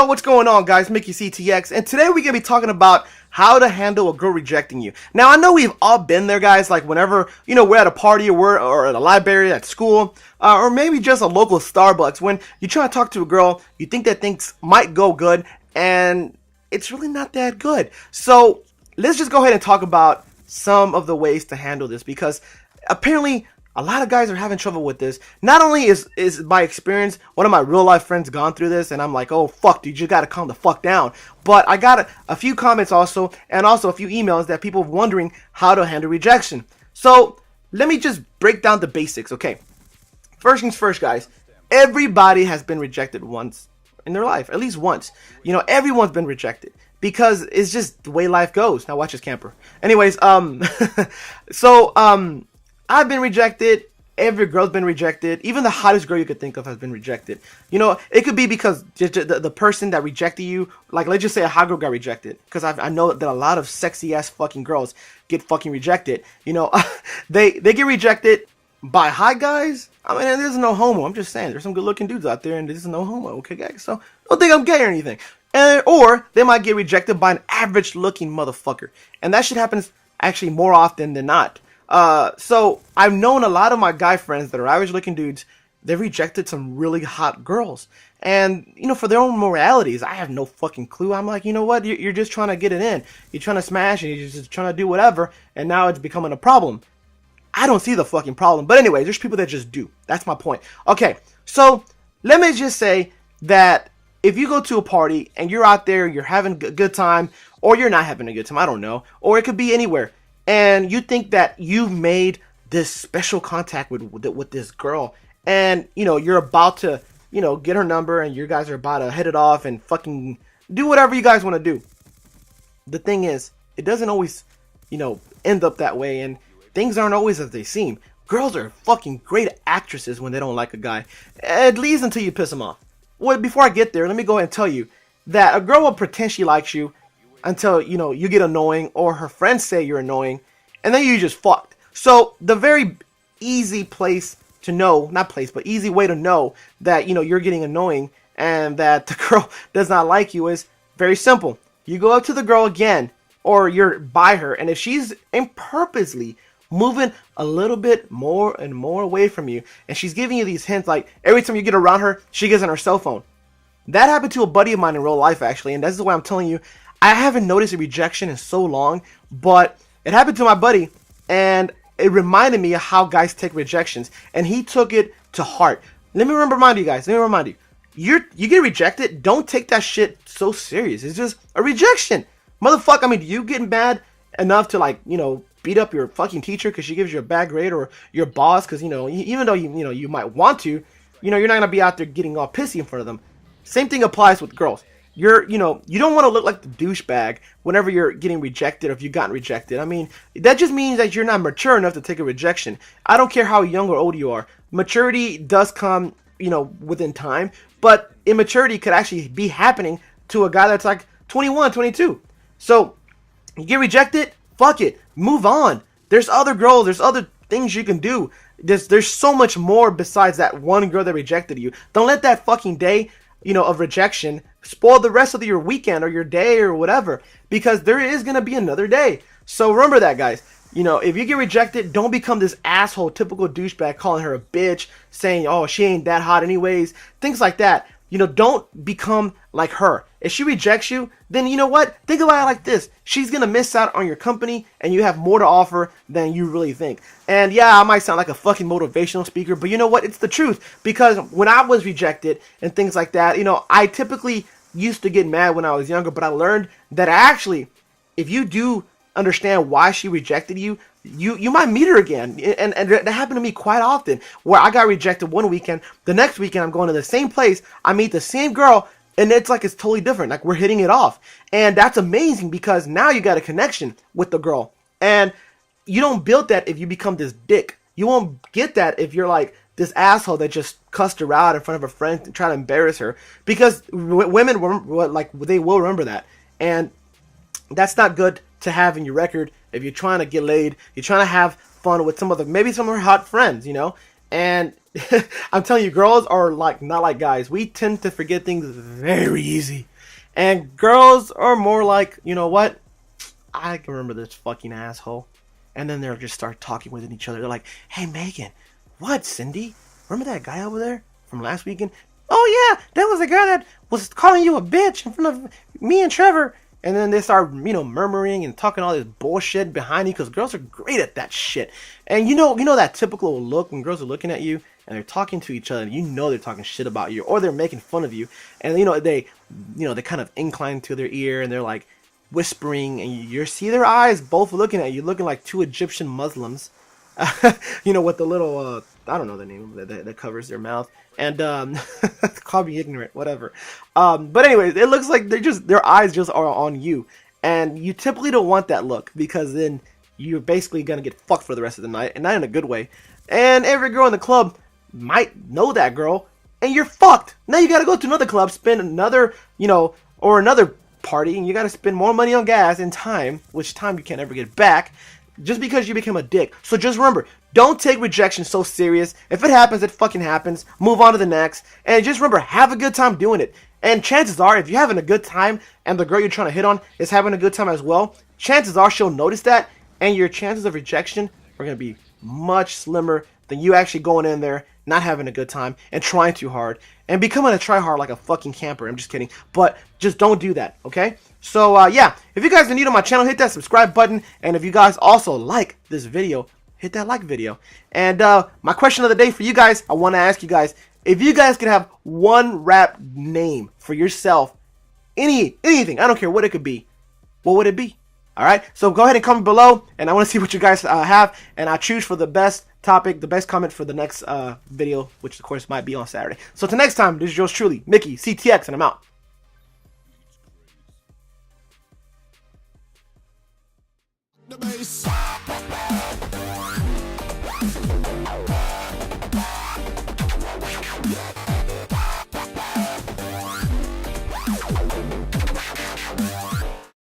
Yo, what's going on, guys? Mickeyctx, and today we're gonna be talking about how to handle a girl rejecting you. Now, I know we've all been there, guys. Like whenever we're at a party or at a library, at school, or maybe just a local Starbucks. When you try to talk to a girl, you think that things might go good, and it's really not that good. So let's just go ahead and talk about some of the ways to handle this, because apparently a lot of guys are having trouble with this. Not only is by experience, one of my real life friends gone through this, and I'm like, oh fuck, dude, you gotta calm the fuck down. But I got a few comments also, and also a few emails that people wondering how to handle rejection. So let me just break down the basics, okay? First things first, guys. Everybody has been rejected once in their life, at least once. Everyone's been rejected, because it's just the way life goes. Now watch this camper. Anyways, I've been rejected. Every girl's been rejected. Even the hottest girl you could think of has been rejected. It could be because the person that rejected you, like let's just say a hot girl got rejected. Because I know that a lot of sexy ass fucking girls get fucking rejected. They get rejected by hot guys. I mean, there's no homo. I'm just saying, there's some good looking dudes out there, and there's no homo. Okay, guys. So don't think I'm gay or anything. Or they might get rejected by an average looking motherfucker, and that shit happens actually more often than not. So I've known a lot of my guy friends that are average looking dudes. They've rejected some really hot girls, and for their own moralities, I have no fucking clue. I'm like, you know what? You're just trying to get it in. You're trying to smash, and you're just trying to do whatever, and now it's becoming a problem. I don't see the fucking problem. But anyway, there's people that just do. That's my point. Okay, so let me just say that if you go to a party and you're out there, you're having a good time, or you're not having a good time, I don't know, or it could be anywhere, and you think that you've made this special contact with this girl, and you're about to get her number, and you guys are about to head it off and fucking do whatever you guys want to do. The thing is, it doesn't always end up that way, and things aren't always as they seem. Girls are fucking great actresses when they don't like a guy, at least until you piss them off. Well, before I get there, let me go ahead and tell you that a girl will pretend she likes you until you get annoying, or her friends say you're annoying, and then you just fucked. So the very easy place to know, not place, but easy way to know that you're getting annoying and that the girl does not like you is very simple. You go up to the girl again, or you're by her, and if she's purposely moving a little bit more and more away from you, and she's giving you these hints, like every time you get around her, she gets on her cell phone. That happened to a buddy of mine in real life, actually, and this is why I'm telling you, I haven't noticed a rejection in so long, but it happened to my buddy, and it reminded me of how guys take rejections, and he took it to heart. Let me remind you guys, you get rejected, don't take that shit so serious. It's just a rejection. Motherfucker, I mean, you getting mad enough to beat up your fucking teacher because she gives you a bad grade, or your boss because even though you might want to, you're not gonna be out there getting all pissy in front of them. Same thing applies with girls. You don't want to look like the douchebag whenever you're getting rejected, or if you've gotten rejected. I mean, that just means that you're not mature enough to take a rejection. I don't care how young or old you are. Maturity does come within time, but immaturity could actually be happening to a guy that's like 21, 22. So you get rejected, fuck it, move on. There's other girls, there's other things you can do. There's so much more besides that one girl that rejected you. Don't let that fucking day of rejection spoil the rest of your weekend or your day or whatever, because there is gonna be another day. So remember that, guys. If you get rejected, don't become this asshole, typical douchebag, calling her a bitch, saying, oh, she ain't that hot anyways, things like that. Don't become like her. If she rejects you, then you know what? Think about it like this. She's going to miss out on your company, and you have more to offer than you really think. And yeah, I might sound like a fucking motivational speaker, but you know what? It's the truth. Because when I was rejected and things like that, I typically used to get mad when I was younger, but I learned that actually, if you do understand why she rejected you, you might meet her again. And that happened to me quite often, where I got rejected one weekend. The next weekend I'm going to the same place, I meet the same girl, and it's totally different. Like, we're hitting it off, and that's amazing, because now you got a connection with the girl. And you don't build that if you become this dick. You won't get that if you're like this asshole that just cussed her out in front of her friends and try to embarrass her, because women they will remember that, and that's not good to have in your record. If you're trying to get laid, you're trying to have fun with maybe some of her hot friends, and I'm telling you, girls are not like guys. We tend to forget things very easy. And girls are more like, you know what? I can remember this fucking asshole. And then they'll just start talking with each other. They're like, hey, Megan, what, Cindy? Remember that guy over there from last weekend? Oh, yeah, that was the guy that was calling you a bitch in front of me and Trevor. And then they start, murmuring and talking all this bullshit behind you because girls are great at that shit. And you know that typical look when girls are looking at you and they're talking to each other and you know they're talking shit about you or they're making fun of you. And, they kind of incline to their ear and they're like whispering and you see their eyes both looking at you, looking like two Egyptian Muslims, with the little, I don't know the name that covers their mouth. And call me ignorant, whatever. But anyway, it looks like their eyes just are on you, and you typically don't want that look because then you're basically gonna get fucked for the rest of the night, and not in a good way. And every girl in the club might know that girl, and you're fucked. Now you gotta go to another club, spend another, or another party, and you gotta spend more money on gas and time, which time you can't ever get back, just because you became a dick. So just remember, don't take rejection so serious. If it happens, it fucking happens. Move on to the next. And just remember, have a good time doing it. And chances are, if you're having a good time and the girl you're trying to hit on is having a good time as well, chances are she'll notice that, and your chances of rejection are going to be much slimmer than you actually going in there, not having a good time, and trying too hard, and becoming a tryhard like a fucking camper. I'm just kidding. But just don't do that, okay? So, yeah, if you guys are new to my channel, hit that subscribe button. And if you guys also like this video, hit that like video. And my question of the day for you guys, I want to ask you guys, if you guys could have one rap name for yourself, anything, I don't care what it could be, what would it be? All right, so go ahead and comment below, and I want to see what you guys have, and I'll choose for the best topic, the best comment for the next video, which of course might be on Saturday. So till next time, this is yours truly, Mickeyctx, and I'm out. The bass.